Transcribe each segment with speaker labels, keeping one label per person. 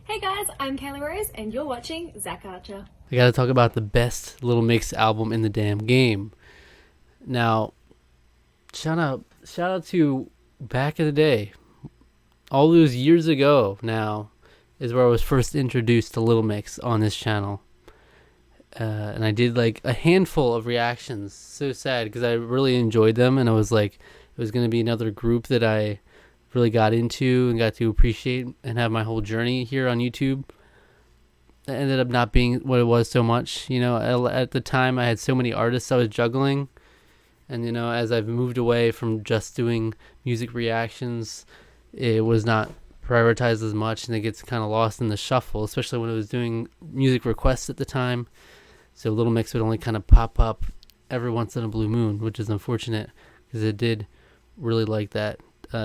Speaker 1: Hey guys, I'm Kayla Rose, and you're watching Zach Archer.
Speaker 2: I gotta talk about the best Little Mix album in the damn game. Now, shout out to back in the day, all those years ago. Now is where I was first introduced to Little Mix on this channel, and I did like a handful of reactions. So sad because I really enjoyed them, and I was like, it was gonna be another group that I really got into and got to appreciate and have my whole journey here on YouTube. It ended up not being what it was so much. At the time I had so many artists I was juggling, and as I've moved away from just doing music reactions, it was not prioritized as much, and it gets kind of lost in the shuffle, especially when I was doing music requests at the time. So Little Mix would only kind of pop up every once in a blue moon, which is unfortunate because it did really like that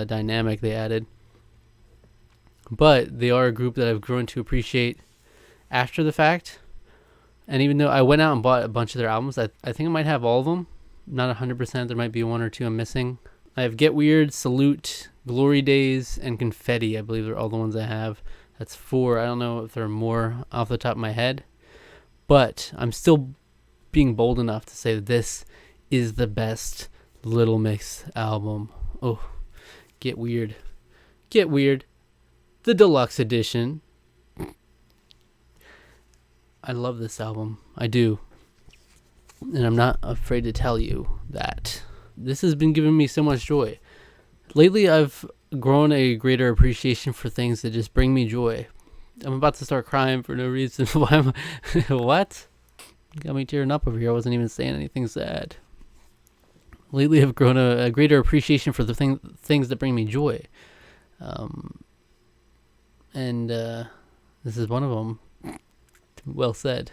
Speaker 2: dynamic they added. But they are a group that I've grown to appreciate after the fact. And even though I went out and bought a bunch of their albums, I think I might have all of them. Not 100%. There might be one or two I'm missing. I have Get Weird, Salute, Glory Days, and Confetti. I believe they're all the ones I have. That's 4. I don't know if there are more off the top of my head. But I'm still being bold enough to say that this is the best Little Mix album. Oh, Get Weird. Get Weird. The deluxe edition. I love this album. I do. And I'm not afraid to tell you that this has been giving me so much joy. Lately, I've grown a greater appreciation for things that just bring me joy. I'm about to start crying for no reason. Why am I? What? Got me tearing up over here. I wasn't even saying anything sad. Lately, I've grown a greater appreciation for the things that bring me joy. And this is one of them. Well said.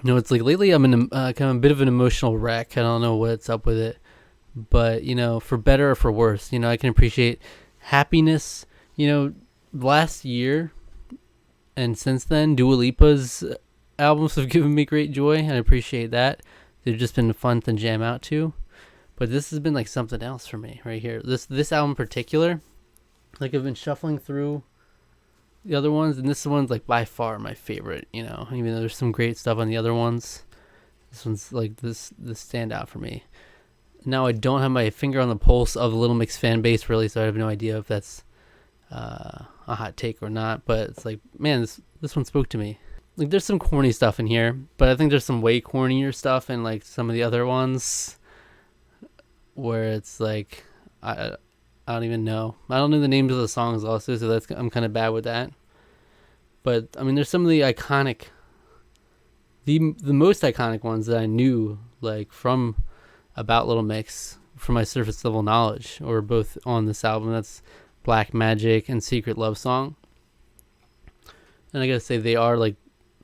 Speaker 2: It's like lately I'm in kind of a bit of an emotional wreck. I don't know what's up with it. But, for better or for worse, I can appreciate happiness. Last year and since then, Dua Lipa's albums have given me great joy, and I appreciate that. They've just been fun to jam out to. But this has been like something else for me right here. This album in particular, like I've been shuffling through the other ones, and this one's like by far my favorite, even though there's some great stuff on the other ones. This one's like this standout for me. Now I don't have my finger on the pulse of the Little Mix fan base really, so I have no idea if that's a hot take or not, but it's like, man, this one spoke to me. Like there's some corny stuff in here, but I think there's some way cornier stuff in like some of the other ones where it's like I don't even know. I don't know the names of the songs also, so I'm kind of bad with that. But I mean, there's some of the iconic, the most iconic ones that I knew like from about Little Mix from my surface level knowledge, or both on this album. That's Black Magic and Secret Love Song. And I gotta say they are like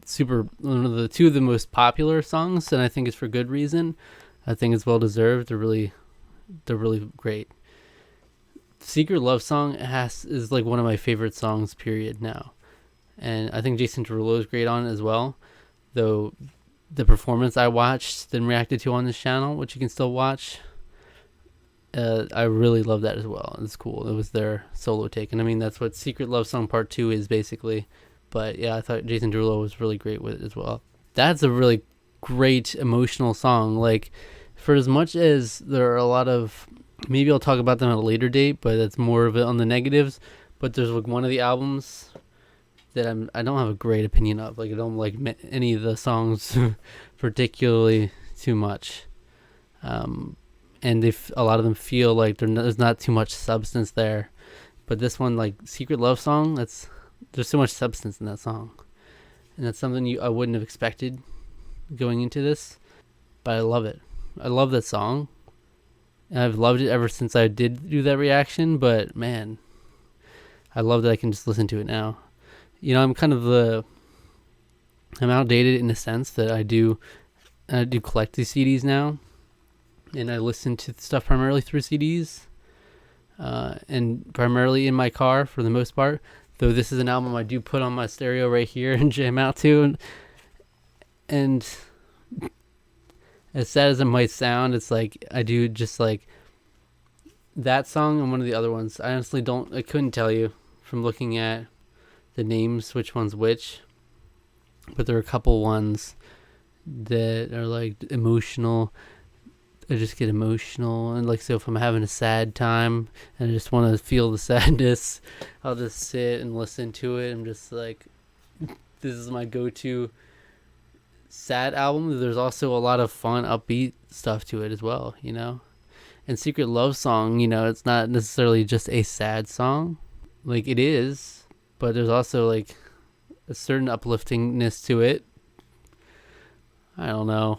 Speaker 2: super one of the two of the most popular songs, and I think it's for good reason. I think it's well deserved. They're really great. Secret Love Song is like one of my favorite songs, period, now. And I think Jason Derulo is great on it as well. Though the performance I watched and reacted to on this channel, which you can still watch, I really love that as well. It's cool. It was their solo take. And I mean, that's what Secret Love Song Part 2 is basically. But yeah, I thought Jason Derulo was really great with it as well. That's a really great emotional song. Like, for as much as there are a lot of, maybe I'll talk about them at a later date, but that's more of it on the negatives. But there's like one of the albums that I don't have a great opinion of. Like I don't like any of the songs particularly too much, and a lot of them feel like there's not too much substance there. But this one, like Secret Love Song, there's so much substance in that song, and that's something I wouldn't have expected going into this. But I love it. I love that song. I've loved it ever since I did do that reaction, but man, I love that I can just listen to it now. I'm I'm outdated in the sense that I do collect these CDs now, and I listen to stuff primarily through CDs, and primarily in my car for the most part. Though this is an album I do put on my stereo right here and jam out to, and as sad as it might sound, it's like I do just like that song and one of the other ones. I honestly couldn't tell you from looking at the names, which one's which. But there are a couple ones that are like emotional. I just get emotional, and like, so if I'm having a sad time and I just want to feel the sadness, I'll just sit and listen to it. I'm just like, this is my go-to sad album. There's also a lot of fun, upbeat stuff to it as well, you know. And Secret Love Song, you know, it's not necessarily just a sad song, like it is, but there's also like a certain upliftingness to it. I don't know.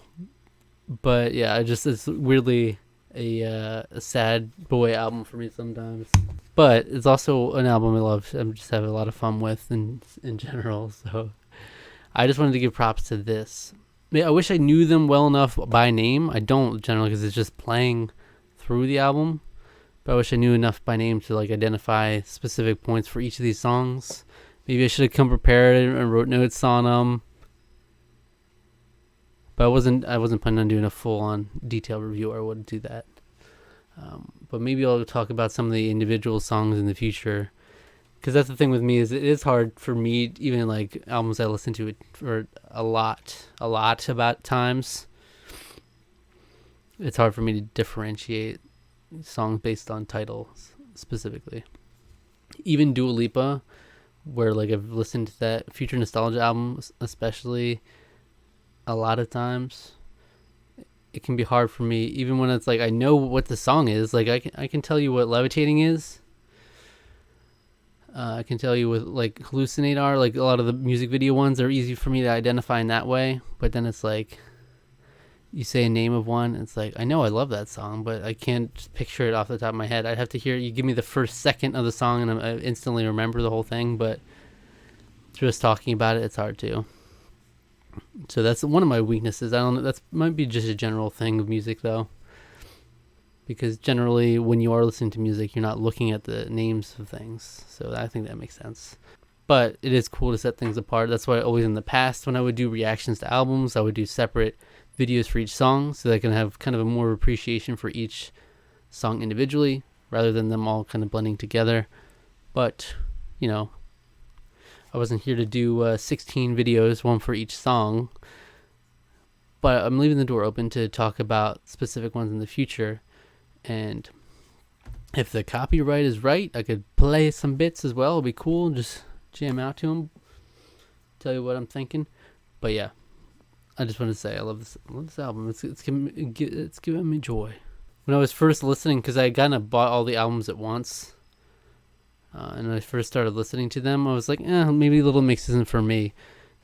Speaker 2: But yeah, it's weirdly a sad boy album for me sometimes. But it's also an album I love. I just have a lot of fun with in general. So I just wanted to give props to this. I wish I knew them well enough by name. I don't generally, because it's just playing through the album. But I wish I knew enough by name to like identify specific points for each of these songs. Maybe I should have come prepared and wrote notes on them. But I wasn't planning on doing a full-on detailed review. I wouldn't do that. But maybe I'll talk about some of the individual songs in the future. Because that's the thing with me, is it is hard for me, even like albums I listen to for a lot about times. It's hard for me to differentiate songs based on titles specifically. Even Dua Lipa, where like I've listened to that Future Nostalgia album especially a lot of times, it can be hard for me, even when it's like I know what the song is. Like I can tell you what Levitating is. I can tell you what like Hallucinate are. Like a lot of the music video ones are easy for me to identify in that way. But then it's like you say a name of one, it's like I know I love that song, but I can't just picture it off the top of my head. I'd have to hear you give me the first second of the song and I instantly remember the whole thing. But just talking about it, it's hard to. So that's one of my weaknesses. I don't know. That might be just a general thing of music, though. Because generally, when you are listening to music, you're not looking at the names of things. So I think that makes sense. But it is cool to set things apart. That's why always in the past, when I would do reactions to albums, I would do separate videos for each song so that I can have kind of a more appreciation for each song individually, rather than them all kind of blending together. But, you know, I wasn't here to do 16 videos, one for each song. But I'm leaving the door open to talk about specific ones in the future. And if the copyright is right, I could play some bits as well. It'd be cool. Just jam out to them. Tell you what I'm thinking. But yeah, I just wanted to say I love this album. It's giving me joy. When I was first listening, because I kind of bought all the albums at once. And when I first started listening to them, I was like, maybe Little Mix isn't for me.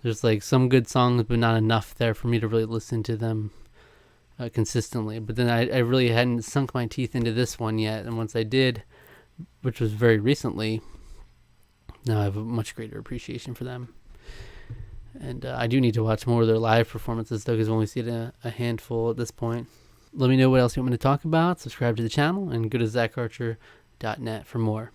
Speaker 2: There's like some good songs, but not enough there for me to really listen to them consistently. But then I really hadn't sunk my teeth into this one yet. And once I did, which was very recently, now I have a much greater appreciation for them. And I do need to watch more of their live performances, though, because I've only seen a handful at this point. Let me know what else you want me to talk about. Subscribe to the channel and go to zacharcher.net for more.